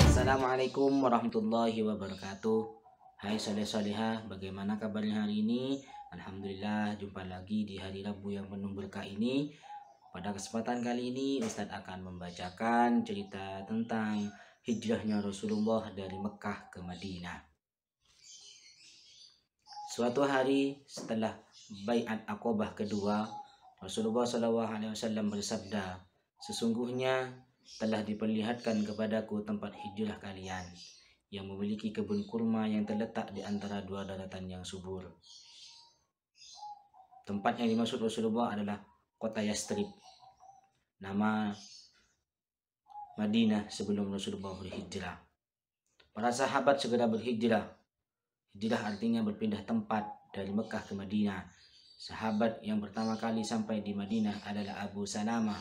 Assalamualaikum warahmatullahi wabarakatuh. Hai soleh-solehah, bagaimana kabarnya hari ini? Alhamdulillah, jumpa lagi di hari Rabu yang penuh berkah ini. Pada kesempatan kali ini Ustadz akan membacakan cerita tentang hijrahnya Rasulullah dari Mekah ke Madinah. Suatu hari setelah baiat Aqabah kedua, Rasulullah SAW bersabda, "Sesungguhnya telah diperlihatkan kepadaku tempat hijrah kalian, yang memiliki kebun kurma yang terletak di antara dua daratan yang subur." Tempat yang dimaksud Rasulullah adalah kota Yastrib, nama Madinah sebelum Rasulullah berhijrah. Para sahabat segera berhijrah. Hijrah artinya berpindah tempat dari Mekah ke Madinah. Sahabat yang pertama kali sampai di Madinah adalah Abu Salamah,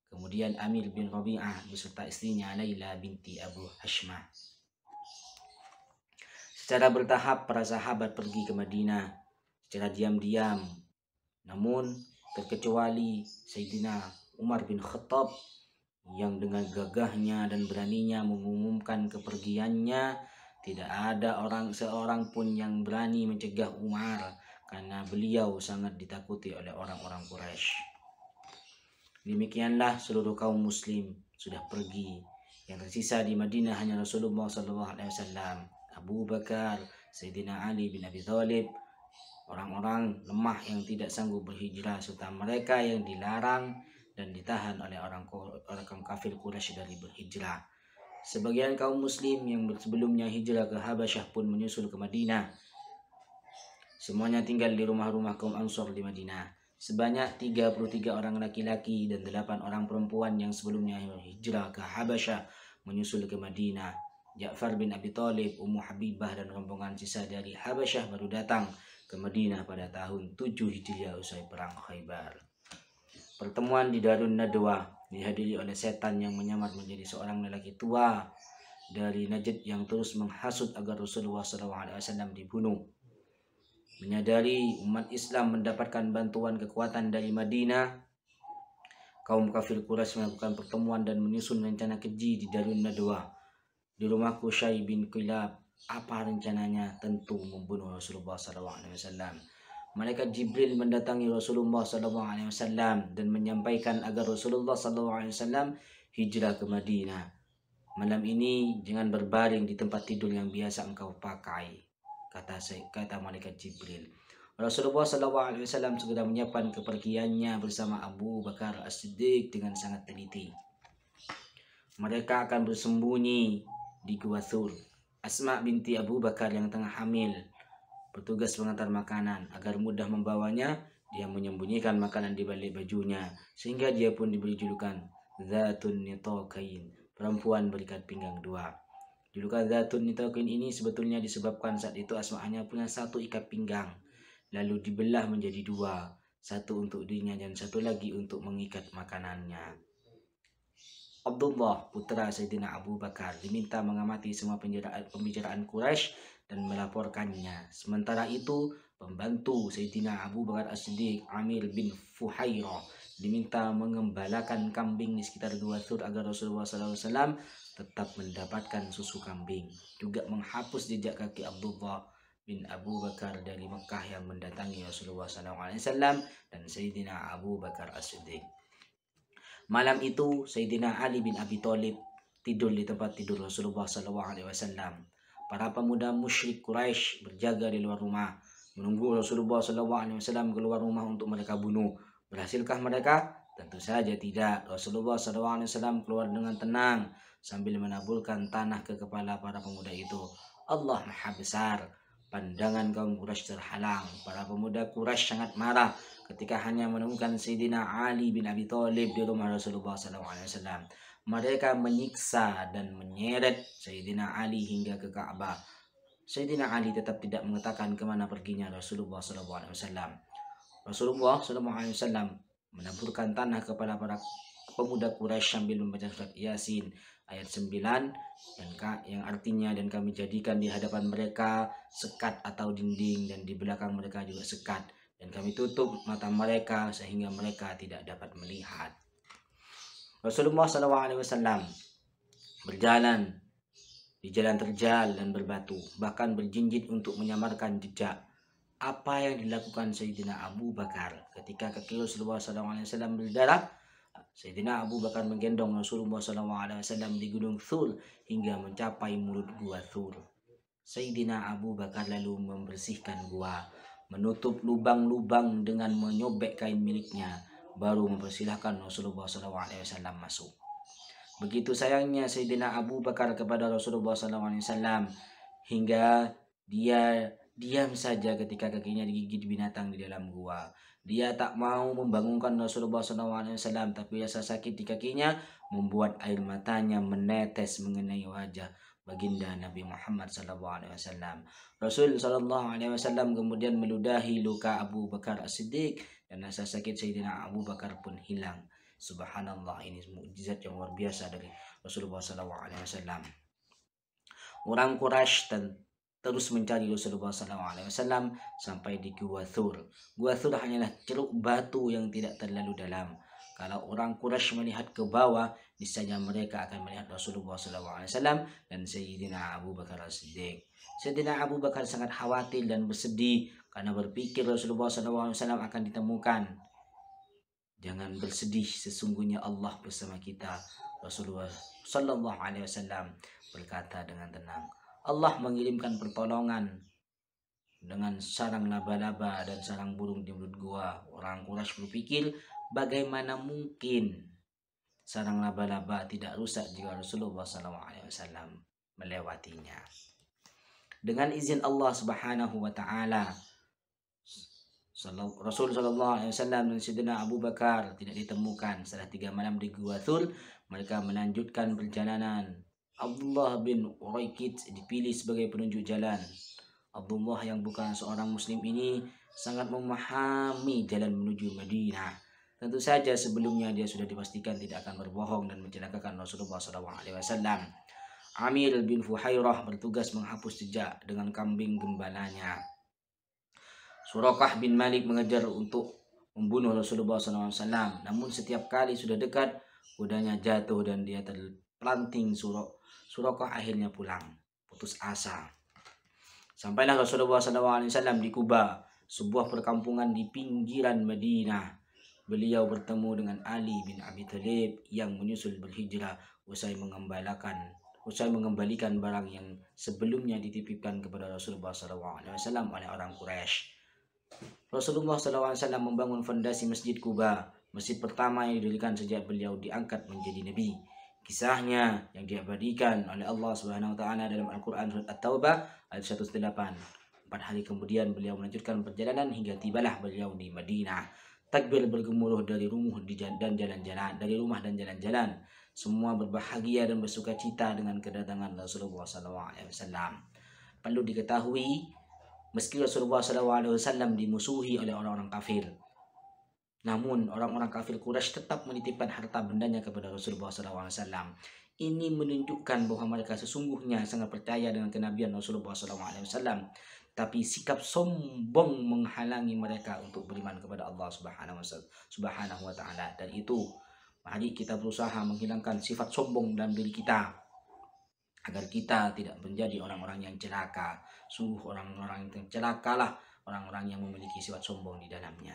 kemudian Amir bin Rabi'ah beserta istrinya Laila binti Abu Hashmah. Secara bertahap para sahabat pergi ke Madinah secara diam-diam, namun terkecuali Sayyidina Umar bin Khattab yang dengan gagahnya dan beraninya mengumumkan kepergiannya. Tidak ada seorang pun yang berani mencegah Umar karena beliau sangat ditakuti oleh orang-orang Quraisy. Demikianlah seluruh kaum muslim sudah pergi. Yang tersisa di Madinah hanya Rasulullah SAW, Abu Bakar, Sayyidina Ali bin Abi Thalib, orang-orang lemah yang tidak sanggup berhijrah, serta mereka yang dilarang dan ditahan oleh orang kafir Quraisy dari berhijrah. Sebagian kaum muslim yang sebelumnya hijrah ke Habasyah pun menyusul ke Madinah. Semuanya tinggal di rumah-rumah kaum Ansor di Madinah. Sebanyak 33 orang laki-laki dan 8 orang perempuan yang sebelumnya hijrah ke Habasyah menyusul ke Madinah. Ja'far bin Abi Thalib, Ummu Habibah dan rombongan sisa dari Habasyah baru datang ke Madinah pada tahun 7 Hijriah usai perang Khaybar. Pertemuan di Darun Nadwa dihadiri oleh setan yang menyamar menjadi seorang lelaki tua dari Najd yang terus menghasut agar Rasulullah SAW dibunuh. Menyadari umat Islam mendapatkan bantuan kekuatan dari Madinah, kaum kafir Quraisy melakukan pertemuan dan menyusun rencana keji di Darun Nadwa. Di rumah Qusay bin Kilab, apa rencananya? Tentu membunuh Rasulullah SAW. Malaikat Jibril mendatangi Rasulullah SAW dan menyampaikan agar Rasulullah SAW hijrah ke Madinah. Malam ini jangan berbaring di tempat tidur yang biasa engkau pakai, kata malaikat Jibril. Rasulullah SAW segera menyiapkan kepergiannya bersama Abu Bakar As-Siddiq dengan sangat teliti. Mereka akan bersembunyi di Gua Thur. Asma binti Abu Bakar yang tengah hamil bertugas mengantar makanan. Agar mudah membawanya, dia menyembunyikan makanan di balik bajunya, sehingga dia pun diberi julukan Dzatun Nitaqain, perempuan berikat pinggang dua. Julukan Dzatun Nitaqain ini sebetulnya disebabkan saat itu Asma hanya punya satu ikat pinggang, lalu dibelah menjadi dua, satu untuk dirinya dan satu lagi untuk mengikat makanannya. Abdullah, putra Sayyidina Abu Bakar, diminta mengamati semua pembicaraan Quraisy dan melaporkannya. Sementara itu, pembantu Sayyidina Abu Bakar As-Siddiq, Amir bin Fuhairah, diminta mengembalakan kambing di sekitar Gua Thur agar Rasulullah SAW tetap mendapatkan susu kambing. Juga menghapus jejak kaki Abdullah bin Abu Bakar dari Mekah yang mendatangi Rasulullah SAW dan Sayyidina Abu Bakar As-Siddiq. Malam itu Sayyidina Ali bin Abi Thalib tidur di tempat tidur Rasulullah SAW. Para pemuda musyrik Quraisy berjaga di luar rumah, menunggu Rasulullah SAW keluar rumah untuk mereka bunuh. Berhasilkah mereka? Tentu saja tidak. Rasulullah SAW keluar dengan tenang sambil menaburkan tanah ke kepala para pemuda itu. Allah Maha Besar. Pandangan kaum Quraisy terhalang. Para pemuda Quraisy sangat marah ketika hanya menemukan Sayyidina Ali bin Abi Thalib di rumah Rasulullah SAW. Mereka menyiksa dan menyeret Sayyidina Ali hingga ke Ka'bah. Sayyidina Ali tetap tidak mengatakan kemana perginya Rasulullah SAW. Rasulullah SAW menaburkan tanah kepada para pemuda Quraisy sambil membaca surat Yasin ayat 9 yang artinya, dan kami jadikan di hadapan mereka sekat atau dinding, dan di belakang mereka juga sekat, dan kami tutup mata mereka sehingga mereka tidak dapat melihat. Rasulullah SAW berjalan di jalan terjal dan berbatu, bahkan berjinjit untuk menyamarkan jejak apa yang dilakukan Sayyidina Abu Bakar ketika kaki Rasulullah SAW berdarah. Sayyidina Abu Bakar menggendong Rasulullah SAW di Gunung Thur hingga mencapai mulut gua Thur. Sayyidina Abu Bakar lalu membersihkan gua, menutup lubang-lubang dengan menyobek kain miliknya, baru mempersilahkan Rasulullah SAW masuk. Begitu sayangnya Sayyidina Abu Bakar kepada Rasulullah SAW hingga dia diam saja ketika kakinya digigit binatang di dalam gua. Dia tak mau membangunkan Rasulullah SAW, tapi rasa sakit di kakinya membuat air matanya menetes mengenai wajah baginda Nabi Muhammad SAW. Rasul SAW kemudian meludahi luka Abu Bakar As-Siddiq dan rasa sakit Sayyidina Abu Bakar pun hilang. Subhanallah, ini mukjizat yang luar biasa dari Rasulullah SAW. Orang Quraisy terus mencari Rasulullah SAW sampai di Gua Thur. Gua Thur hanyalah ceruk batu yang tidak terlalu dalam. Kalau orang Quraisy melihat ke bawah, niscaya mereka akan melihat Rasulullah SAW dan Sayyidina Abu Bakar As-Siddiq. Sayyidina Abu Bakar sangat khawatir dan bersedih karena berpikir Rasulullah SAW akan ditemukan. Jangan bersedih, sesungguhnya Allah bersama kita. Rasulullah SAW berkata dengan tenang. Allah mengirimkan pertolongan dengan sarang laba-laba dan sarang burung di mulut gua. Orang Quraisy berpikir, bagaimana mungkin sarang laba-laba tidak rusak jika Rasulullah SAW melewatinya. Dengan izin Allah Subhanahu wa Ta'ala, Rasul SAW dan Sayyidina Abu Bakar tidak ditemukan. Setelah 3 malam di Gua Thur, mereka melanjutkan perjalanan. Abdullah bin Uraikid dipilih sebagai penunjuk jalan. Abdullah yang bukan seorang muslim ini sangat memahami jalan menuju Madinah. Tentu saja sebelumnya dia sudah dipastikan tidak akan berbohong dan mencelakakan Rasulullah SAW. Amir bin Fuhairah bertugas menghapus jejak dengan kambing gembalanya. Suraqah bin Malik mengejar untuk membunuh Rasulullah SAW. Namun setiap kali sudah dekat, kudanya jatuh dan dia terpelanting. Suraqah akhirnya pulang, putus asa. Sampailah Rasulullah SAW di Kuba, sebuah perkampungan di pinggiran Madinah. Beliau bertemu dengan Ali bin Abi Thalib yang menyusul berhijrah usai mengembalikan barang yang sebelumnya dititipkan kepada Rasulullah SAW oleh orang Quraisy. Rasulullah SAW membangun fondasi Masjid Kuba, masjid pertama yang didirikan sejak beliau diangkat menjadi Nabi. Kisahnya yang diabadikan oleh Allah Subhanahu wa Ta'ala dalam Al-Quran Surat At-Taubah ayat 108. 4 hari kemudian beliau melanjutkan perjalanan hingga tibalah beliau di Madinah. Takbir bergemuruh dari rumah dan jalan-jalan. Semua berbahagia dan bersuka cita dengan kedatangan Rasulullah SAW. Perlu diketahui, meski Rasulullah SAW dimusuhi oleh orang-orang kafir, namun orang-orang kafir Quraisy tetap menitipkan harta bendanya kepada Rasulullah SAW. Ini menunjukkan bahwa mereka sesungguhnya sangat percaya dengan kenabian Rasulullah SAW. Tapi sikap sombong menghalangi mereka untuk beriman kepada Allah Subhanahu wa Ta'ala. Dan itu, mari kita berusaha menghilangkan sifat sombong dalam diri kita, agar kita tidak menjadi orang-orang yang celaka. Sungguh orang-orang yang celakalah orang-orang yang memiliki sifat sombong di dalamnya.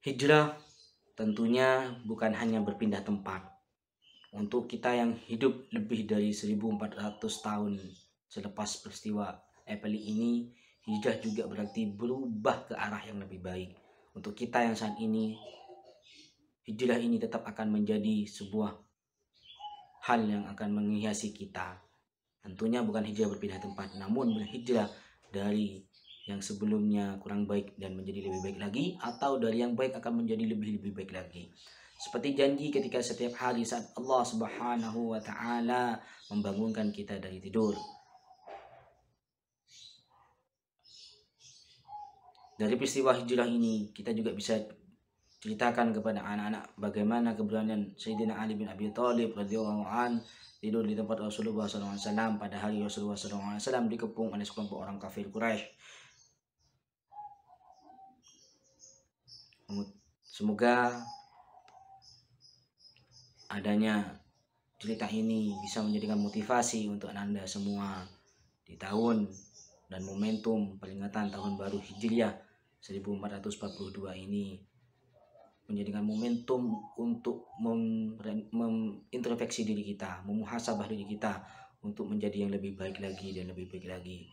Hijrah tentunya bukan hanya berpindah tempat. Untuk kita yang hidup lebih dari 1400 tahun selepas peristiwa Epeli ini, hijrah juga berarti berubah ke arah yang lebih baik. Untuk kita yang saat ini, hijrah ini tetap akan menjadi sebuah hal yang akan menghiasi kita. Tentunya bukan hijrah berpindah tempat, namun berhijrah dari yang sebelumnya kurang baik dan menjadi lebih baik lagi, atau dari yang baik akan menjadi lebih baik lagi. Seperti janji ketika setiap hari saat Allah Subhanahu wa Ta'ala membangunkan kita dari tidur. Dari peristiwa hijrah ini kita juga bisa ceritakan kepada anak-anak bagaimana keberanian Sayyidina Ali bin Abi Thalib radhiyallahu an tidur di tempat Rasulullah SAW pada hari Rasulullah SAW dikepung oleh sekelompok orang kafir Quraisy. Semoga adanya cerita ini bisa menjadikan motivasi untuk Anda semua di tahun dan momentum peringatan tahun baru Hijriah 1442 ini, menjadikan momentum untuk mengintrospeksi diri kita, memuhasabah diri kita untuk menjadi yang lebih baik lagi dan lebih baik lagi.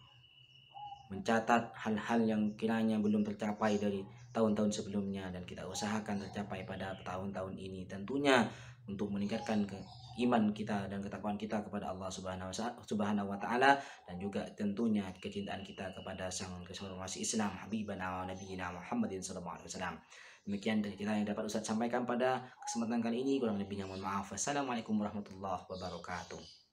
Mencatat hal-hal yang kiranya belum tercapai dari tahun-tahun sebelumnya dan kita usahakan tercapai pada tahun-tahun ini, tentunya untuk meningkatkan iman kita dan ketakwaan kita kepada Allah Subhanahu wa taala, dan juga tentunya kecintaan kita kepada sang reformasi Islam habibana wa nabiyina Muhammadin sallallahu alaihi wasallam. Demikian dari kita yang dapat Ustaz sampaikan pada kesempatan kali ini, kurang lebihnya mohon maaf. Wassalamualaikum warahmatullahi wabarakatuh.